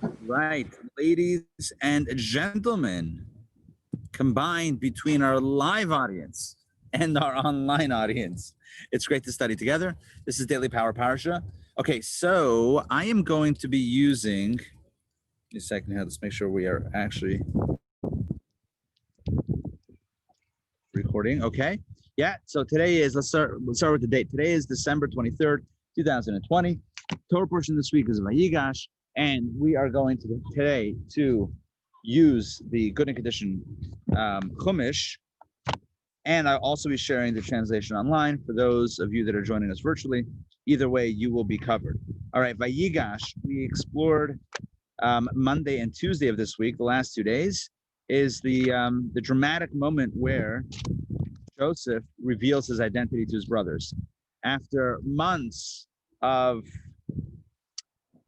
Right, ladies and gentlemen, combined between our live audience and our online audience, it's great to study together. This is Daily Power Parsha. Okay, so I am going to be using a second here. Let's make sure we are actually recording. Okay, yeah. So today is let's start with the date. Today is December 23rd, 2020. Torah portion this week is Vayigash. And we are going to today to use the Good and Condition Chumash, and I'll also be sharing the translation online for those of you that are joining us virtually. Either way, you will be covered. All right, Vayigash, we explored Monday and Tuesday of this week. The last 2 days is the dramatic moment where Joseph reveals his identity to his brothers after months of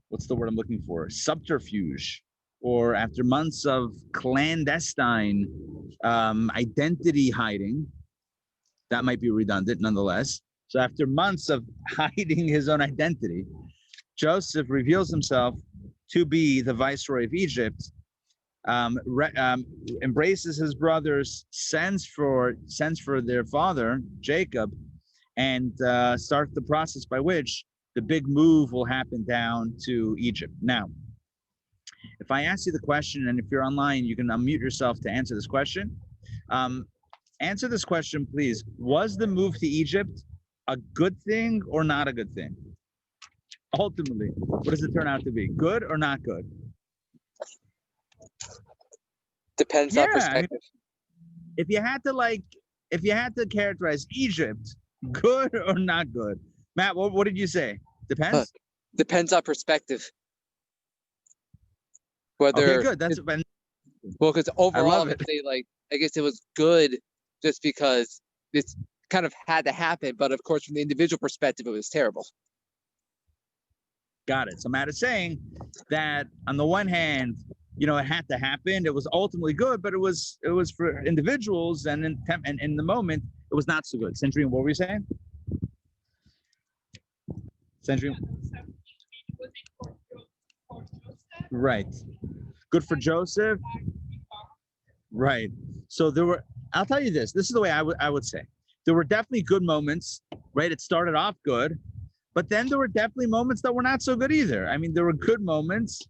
what's the word I'm looking for? Subterfuge, or after months of clandestine identity hiding. That might be redundant nonetheless. So after months of hiding his own identity, Joseph reveals himself to be the viceroy of Egypt, embraces his brothers, sends for their father, Jacob, and starts the process by which the big move will happen down to Egypt. Now, if I ask you the question, and if you're online, you can unmute yourself to answer this question. Answer this question, please. Was the move to Egypt a good thing or not a good thing? Ultimately, what does it turn out to be? Good or not good? Depends on perspective. If you had to characterize Egypt, good or not good? Matt, what did you say? Depends? Depends on perspective. Okay, good. That's well, because overall, I guess it was good just because this kind of had to happen. But of course, from the individual perspective, it was terrible. Got it. So Matt is saying that on the one hand, it had to happen. It was ultimately good, but it was for individuals, and in the moment, it was not so good. Sandrine, what were you saying? Sandrine? Right. Good for Joseph. Right. So I'll tell you this. This is the way I would say. There were definitely good moments, right? It started off good, but then there were definitely moments that were not so good either. I mean, there were good moments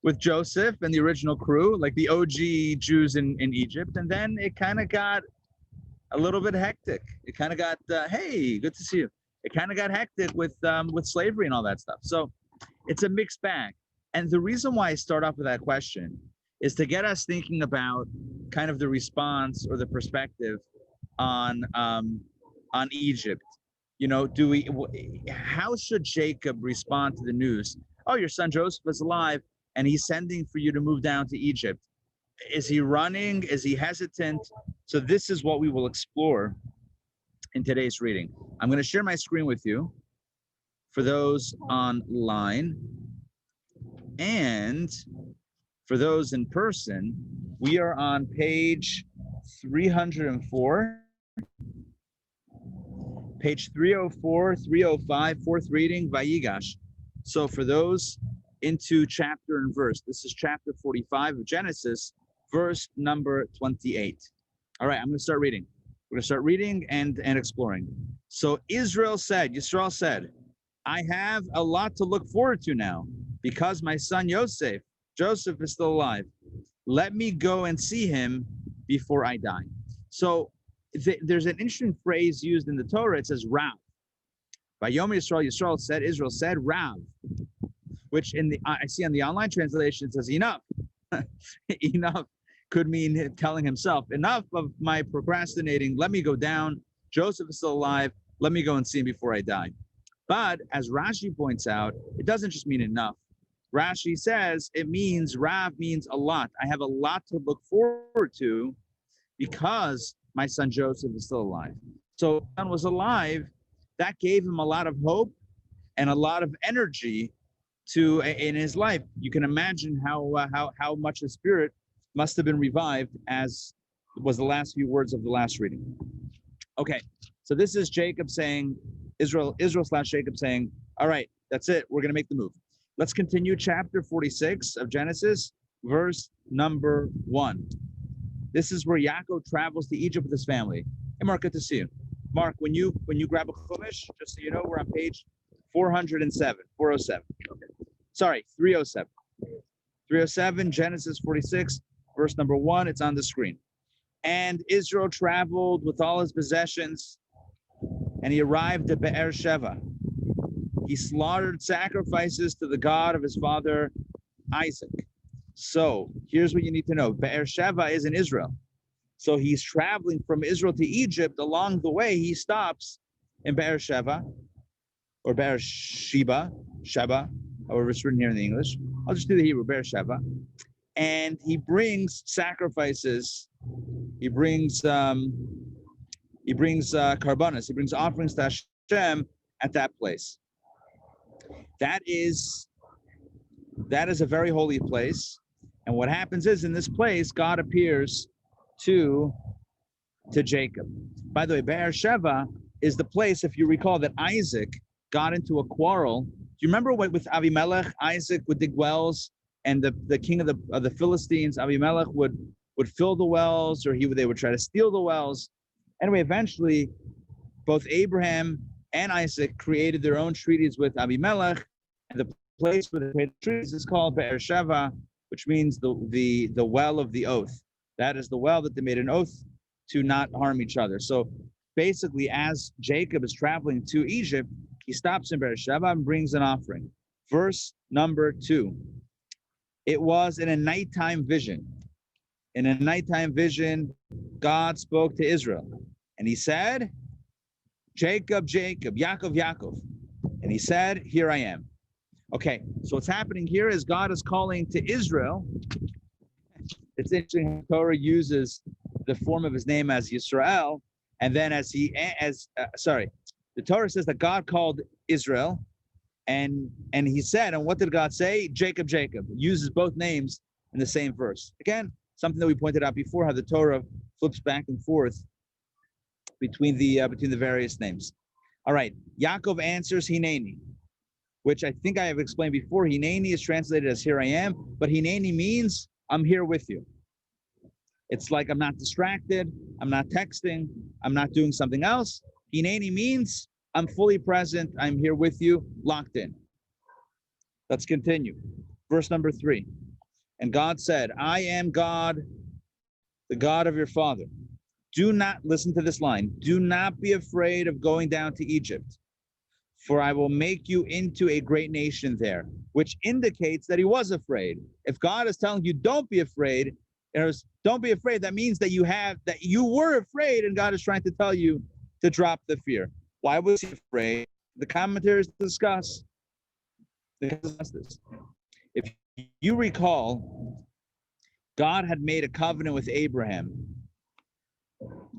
with Joseph and the original crew, like the OG Jews in Egypt, and then it kind of got a little bit hectic. It kind of got, hey, good to see you. It kind of got hectic with slavery and all that stuff. So it's a mixed bag. And the reason why I start off with that question is to get us thinking about kind of the response or the perspective on Egypt. How should Jacob respond to the news? Oh, your son Joseph is alive, and he's sending for you to move down to Egypt. Is he running? Is he hesitant? So this is what we will explore in today's reading. I'm going to share my screen with you for those online. And for those in person, we are on page 304. Page 304, 305, fourth reading, Vayigash. So for those into chapter and verse, this is chapter 45 of Genesis, verse number 28. All right, I'm going to start reading. We're going to start reading and exploring. So Yisrael said, I have a lot to look forward to now, because my son Joseph is still alive. Let me go and see him before I die. So there's an interesting phrase used in the Torah. It says Rav. Vayom Israel said Rav, which I see on the online translation it says enough. Enough could mean telling himself, enough of my procrastinating. Let me go down. Joseph is still alive. Let me go and see him before I die. But as Rashi points out, it doesn't just mean enough. Rashi says it means Rav means a lot. I have a lot to look forward to because my son Joseph is still alive. So when son was alive, that gave him a lot of hope and a lot of energy in his life. You can imagine how much his spirit must have been revived, as was the last few words of the last reading. Okay, so this is Jacob saying, Israel / Jacob saying, all right, that's it, we're going to make the move. Let's continue chapter 46 of Genesis, verse number 1. This is where Yaakov travels to Egypt with his family. Hey, Mark, good to see you. Mark, when you grab a chumash, just so you know, we're on page 407. Okay. Sorry, 307. 307, Genesis 46, verse number 1. It's on the screen. And Israel traveled with all his possessions, and he arrived at Beersheba. He slaughtered sacrifices to the God of his father Isaac. So here's what you need to know. Beersheba is in Israel. So he's traveling from Israel to Egypt. Along the way, he stops in Beersheba, or Beersheba, Sheba, however it's written here in the English. I'll just do the Hebrew, Beersheba. And he brings sacrifices. He brings karbanos. He brings offerings to Hashem at that place. That is a very holy place. And what happens is, in this place, God appears to Jacob. By the way, Beersheba is the place, if you recall, that Isaac got into a quarrel. Do you remember what with Avimelech? Isaac would dig wells, and the king of the Philistines, Avimelech, would fill the wells, or they would try to steal the wells. Anyway, eventually, both Abraham and Isaac created their own treaties with Avimelech, and the place where they created the treaties is called Beersheba, which means the well of the oath. That is the well that they made an oath to not harm each other. So basically, as Jacob is traveling to Egypt, he stops in Beersheba and brings an offering. Verse number 2. It was in a nighttime vision. In a nighttime vision, God spoke to Israel, and he said, Jacob, Jacob, Yaakov, Yaakov. And he said, here I am. Okay, so what's happening here is God is calling to Israel. It's interesting, Torah uses the form of his name as Yisrael, and then the Torah says that God called Israel, and he said, and what did God say? Jacob, Jacob. Uses both names in the same verse. Again, something that we pointed out before, how the Torah flips back and forth between the various names. All right, Yaakov answers Hineni, which I think I have explained before. Hineni is translated as here I am, but Hineni means I'm here with you. It's like I'm not distracted, I'm not texting, I'm not doing something else. Hineni means I'm fully present, I'm here with you, locked in. Let's continue. Verse number 3. And God said, I am God, the God of your father. Do not, listen to this line, do not be afraid of going down to Egypt, for I will make you into a great nation there, which indicates that he was afraid. If God is telling you, don't be afraid, don't be afraid, that means that you were afraid, and God is trying to tell you to drop the fear. Why was he afraid? The commentators discuss this. If you recall, God had made a covenant with Abraham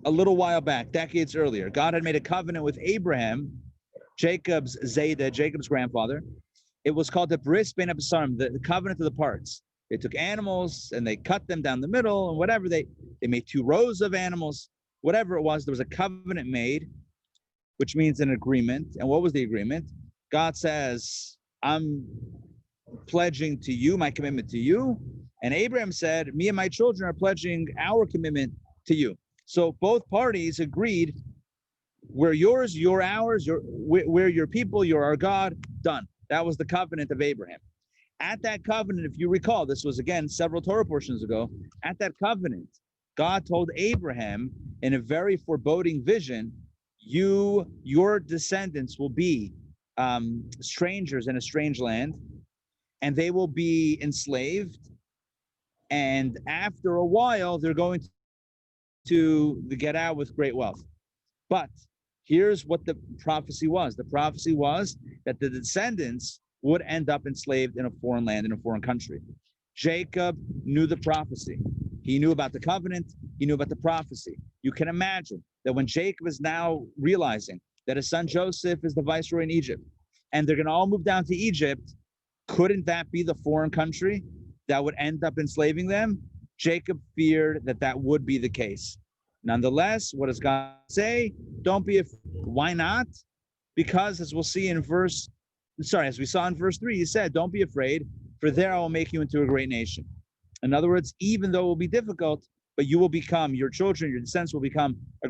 a little while back, decades earlier. God had made a covenant with Abraham, Jacob's grandfather. It was called the Bris Ben Abasarim, the covenant of the parts. They took animals and they cut them down the middle, and whatever they made 2 rows of animals, whatever it was, there was a covenant made, which means an agreement. And what was the agreement? God says, I'm pledging to you my commitment to you. And Abraham said, me and my children are pledging our commitment to you. So both parties agreed, we're yours, you're ours, we're your people, you're our God, done. That was the covenant of Abraham. At that covenant, if you recall, this was again several Torah portions ago, at that covenant, God told Abraham in a very foreboding vision, your descendants will be strangers in a strange land, and they will be enslaved, and after a while, they're going to get out with great wealth. But here's what the prophecy was. The prophecy was that the descendants would end up enslaved in a foreign land, in a foreign country. Jacob knew the prophecy. He knew about the covenant. He knew about the prophecy. You can imagine that when Jacob is now realizing that his son Joseph is the viceroy in Egypt, and they're going to all move down to Egypt, couldn't that be the foreign country that would end up enslaving them? Jacob feared that would be the case. Nonetheless, what does God say? Don't be afraid. Why not? Because, as we'll see in verse sorry, as we saw in verse 3, he said, don't be afraid, for there I will make you into a great nation. In other words, even though it will be difficult, but you will become, your children, your descendants will become a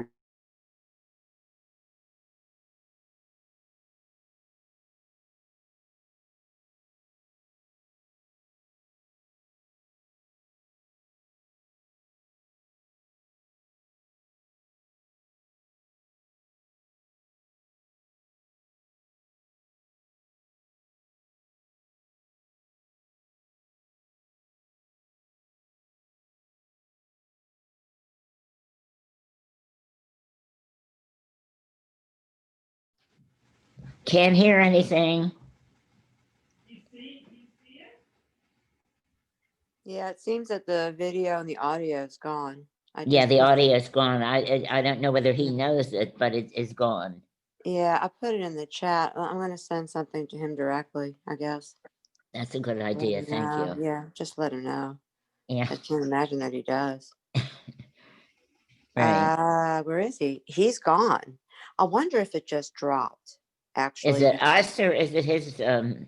Can't hear anything. Yeah, it seems that the video and the audio is gone. Yeah, the audio is gone. I don't know whether he knows it, but it is gone. Yeah, I put it in the chat. I'm going to send something to him directly, I guess. That's a good idea. Thank you. Yeah, just let him know. Yeah. I can't imagine that he does. Right. Where is he? He's gone. I wonder if it just dropped, actually. Is it us or is it his? You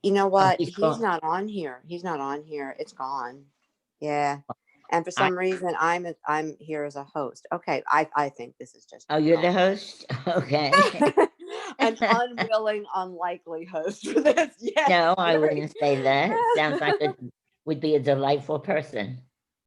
know what? he's He's gone. not on here. He's not on here. It's gone. Yeah. And for some reason, I'm here as a host. Okay, I think this is just. Oh, you're the host? Okay. An unwilling, unlikely host for this. Yeah. No, I wouldn't say that. Sounds like it would be a delightful person.